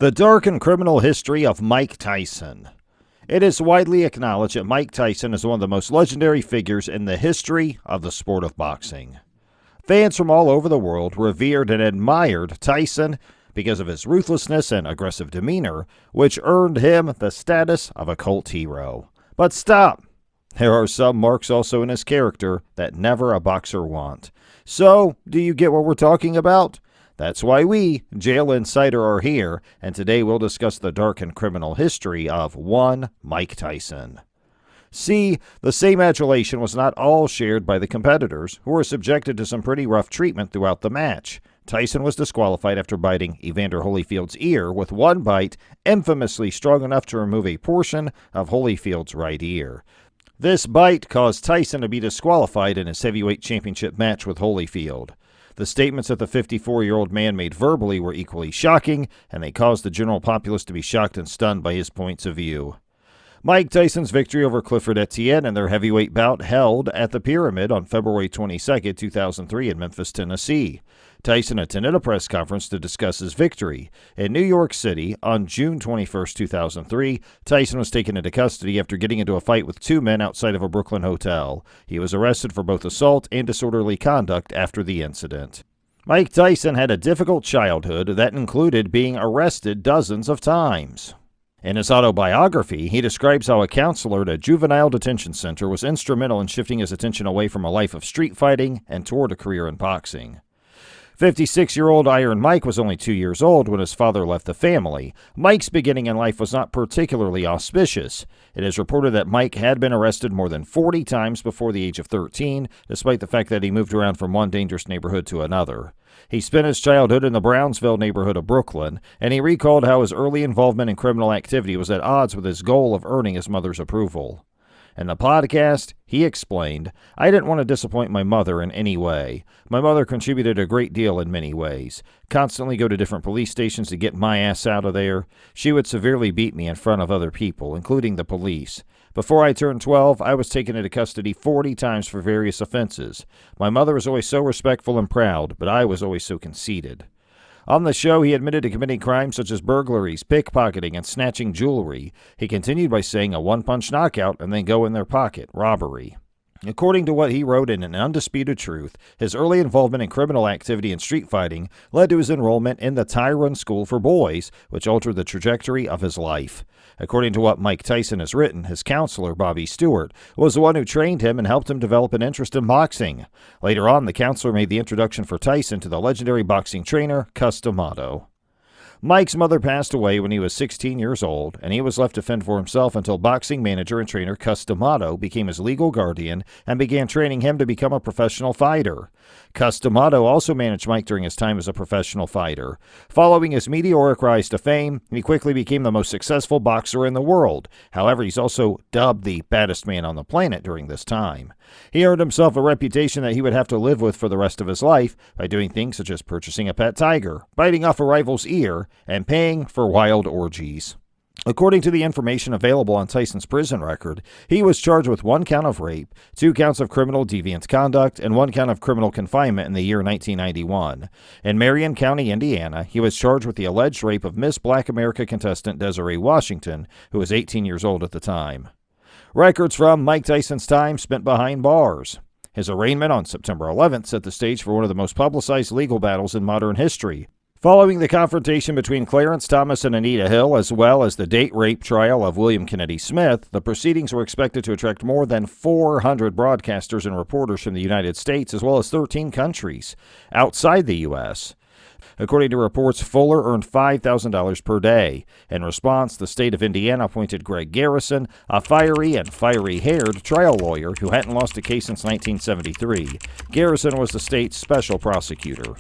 The dark and criminal history of Mike Tyson. It is widely acknowledged that Mike Tyson is one of the most legendary figures in the history of the sport of boxing. Fans from all over the world revered and admired Tyson because of his ruthlessness and aggressive demeanor, which earned him the status of a cult hero. But stop! There are some marks also in his character that never a boxer want. So, do you get what we're talking about? That's why we, Jail Insider, are here, and today we'll discuss the dark and criminal history of one Mike Tyson. See, the same adulation was not all shared by the competitors, who were subjected to some pretty rough treatment throughout the match. Tyson was disqualified after biting Evander Holyfield's ear with one bite, infamously strong enough to remove a portion of Holyfield's right ear. This bite caused Tyson to be disqualified in his heavyweight championship match with Holyfield. The statements that the 54-year-old man made verbally were equally shocking, and they caused the general populace to be shocked and stunned by his points of view. Mike Tyson's victory over Clifford Etienne in their heavyweight bout held at the Pyramid on February 22, 2003 in Memphis, Tennessee. Tyson attended a press conference to discuss his victory. In New York City, on June 21, 2003, Tyson was taken into custody after getting into a fight with two men outside of a Brooklyn hotel. He was arrested for both assault and disorderly conduct after the incident. Mike Tyson had a difficult childhood that included being arrested dozens of times. In his autobiography, he describes how a counselor at a juvenile detention center was instrumental in shifting his attention away from a life of street fighting and toward a career in boxing. 56-year-old Iron Mike was only 2 years old when his father left the family. Mike's beginning in life was not particularly auspicious. It is reported that Mike had been arrested more than 40 times before the age of 13, despite the fact that he moved around from one dangerous neighborhood to another. He spent his childhood in the Brownsville neighborhood of Brooklyn, and he recalled how his early involvement in criminal activity was at odds with his goal of earning his mother's approval. In the podcast, he explained, "I didn't want to disappoint my mother in any way. My mother contributed a great deal in many ways. Constantly go to different police stations to get my ass out of there. She would severely beat me in front of other people, including the police. Before I turned 12, I was taken into custody 40 times for various offenses. My mother was always so respectful and proud, but I was always so conceited." On the show, he admitted to committing crimes such as burglaries, pickpocketing, and snatching jewelry. He continued by saying a one-punch knockout and then go in their pocket, robbery. According to what he wrote in An Undisputed Truth, his early involvement in criminal activity and street fighting led to his enrollment in the Tyrone School for Boys, which altered the trajectory of his life. According to what Mike Tyson has written, his counselor, Bobby Stewart, was the one who trained him and helped him develop an interest in boxing. Later on, the counselor made the introduction for Tyson to the legendary boxing trainer, Cus D'Amato. Mike's mother passed away when he was 16 years old, and he was left to fend for himself until boxing manager and trainer Cus D'Amato became his legal guardian and began training him to become a professional fighter. Cus D'Amato also managed Mike during his time as a professional fighter. Following his meteoric rise to fame, he quickly became the most successful boxer in the world. However, he's also dubbed the baddest man on the planet during this time. He earned himself a reputation that he would have to live with for the rest of his life by doing things such as purchasing a pet tiger, biting off a rival's ear, and paying for wild orgies. According to the information available on Tyson's prison record, he was charged with 1 count of rape, 2 counts of criminal deviant conduct, and 1 count of criminal confinement in the year 1991. In Marion County, Indiana, he was charged with the alleged rape of Miss Black America contestant Desiree Washington, who was 18 years old at the time. Records from Mike Tyson's time spent behind bars. His arraignment on September 11th set the stage for one of the most publicized legal battles in modern history. Following the confrontation between Clarence Thomas and Anita Hill, as well as the date rape trial of William Kennedy Smith, the proceedings were expected to attract more than 400 broadcasters and reporters from the United States, as well as 13 countries outside the U.S. According to reports, Fuller earned $5,000 per day. In response, the state of Indiana appointed Greg Garrison, a fiery and fiery-haired trial lawyer who hadn't lost a case since 1973. Garrison was the state's special prosecutor.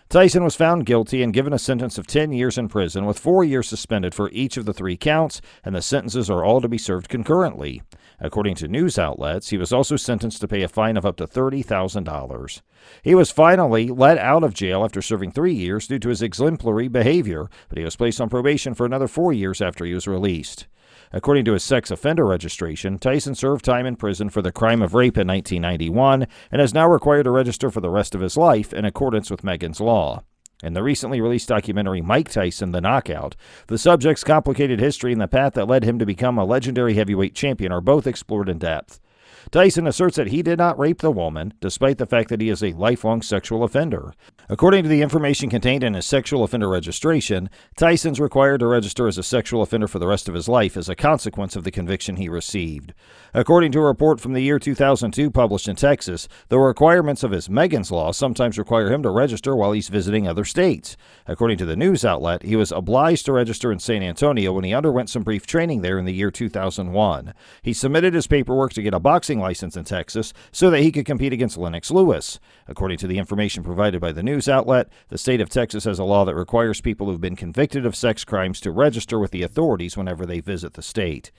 Tyson was found guilty and given a sentence of 10 years in prison with 4 years suspended for each of the 3 counts, and the sentences are all to be served concurrently. According to news outlets, he was also sentenced to pay a fine of up to $30,000. He was finally let out of jail after serving 3 years due to his exemplary behavior, but he was placed on probation for another 4 years after he was released. According to his sex offender registration, Tyson served time in prison for the crime of rape in 1991 and is now required to register for the rest of his life in accordance with Megan's Law. In the recently released documentary Mike Tyson, The Knockout, the subject's complicated history and the path that led him to become a legendary heavyweight champion are both explored in depth. Tyson asserts that he did not rape the woman, despite the fact that he is a lifelong sexual offender. According to the information contained in his sexual offender registration, Tyson's required to register as a sexual offender for the rest of his life as a consequence of the conviction he received. According to a report from the year 2002 published in Texas, the requirements of his Megan's Law sometimes require him to register while he's visiting other states. According to the news outlet, he was obliged to register in San Antonio when he underwent some brief training there in the year 2001. He submitted his paperwork to get a boxing license in Texas so that he could compete against Lennox Lewis. According to the information provided by the news outlet, the state of Texas has a law that requires people who've been convicted of sex crimes to register with the authorities whenever they visit the state.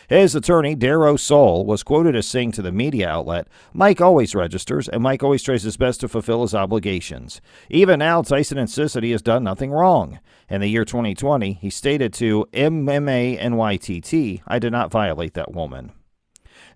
His attorney, Darrow Soul, was quoted as saying to the media outlet, "Mike always registers, and Mike always tries his best to fulfill his obligations. Even now, Tyson insists that he has done nothing wrong." In the year 2020, he stated to MMA NYTT, "I did not violate that woman."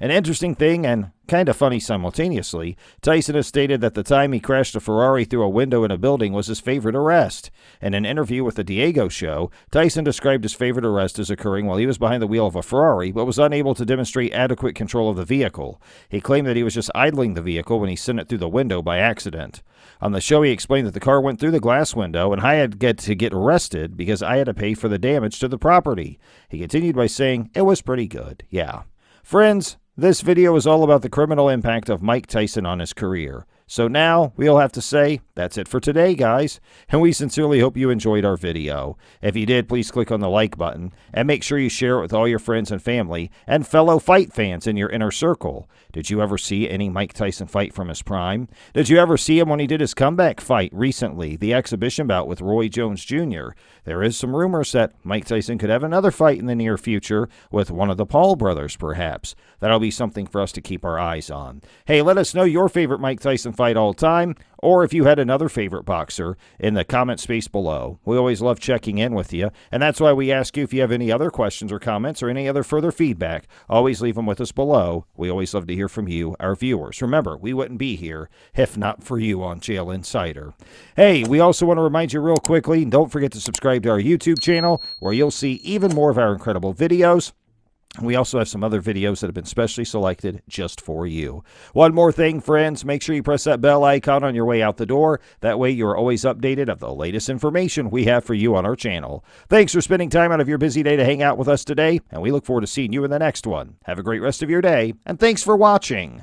An interesting thing, and kind of funny simultaneously, Tyson has stated that the time he crashed a Ferrari through a window in a building was his favorite arrest. In an interview with the Diego Show, Tyson described his favorite arrest as occurring while he was behind the wheel of a Ferrari, but was unable to demonstrate adequate control of the vehicle. He claimed that he was just idling the vehicle when he sent it through the window by accident. On the show, he explained that the car went through the glass window, and I had to get arrested because I had to pay for the damage to the property. He continued by saying, "It was pretty good, yeah." Friends, this video is all about the criminal impact of Mike Tyson on his career. So now, we'll have to say, that's it for today, guys. And we sincerely hope you enjoyed our video. If you did, please click on the like button, and make sure you share it with all your friends and family, and fellow fight fans in your inner circle. Did you ever see any Mike Tyson fight from his prime? Did you ever see him when he did his comeback fight recently, the exhibition bout with Roy Jones Jr.? There is some rumors that Mike Tyson could have another fight in the near future with one of the Paul brothers, perhaps. That'll be something for us to keep our eyes on. Hey, let us know your favorite Mike Tyson fight all time, or if you had another favorite boxer, in the comment space below. We always love checking in with you, and that's why we ask you if you have any other questions or comments or any other further feedback, always leave them with us below. We always love to hear from you, our viewers. Remember, we wouldn't be here if not for you on Jail Insider. Hey, we also want to remind you real quickly, don't forget to subscribe to our YouTube channel, where you'll see even more of our incredible videos. We also have some other videos that have been specially selected just for you. One more thing, friends, make sure you press that bell icon on your way out the door. That way you're always updated of the latest information we have for you on our channel. Thanks for spending time out of your busy day to hang out with us today, and we look forward to seeing you in the next one. Have a great rest of your day, and thanks for watching.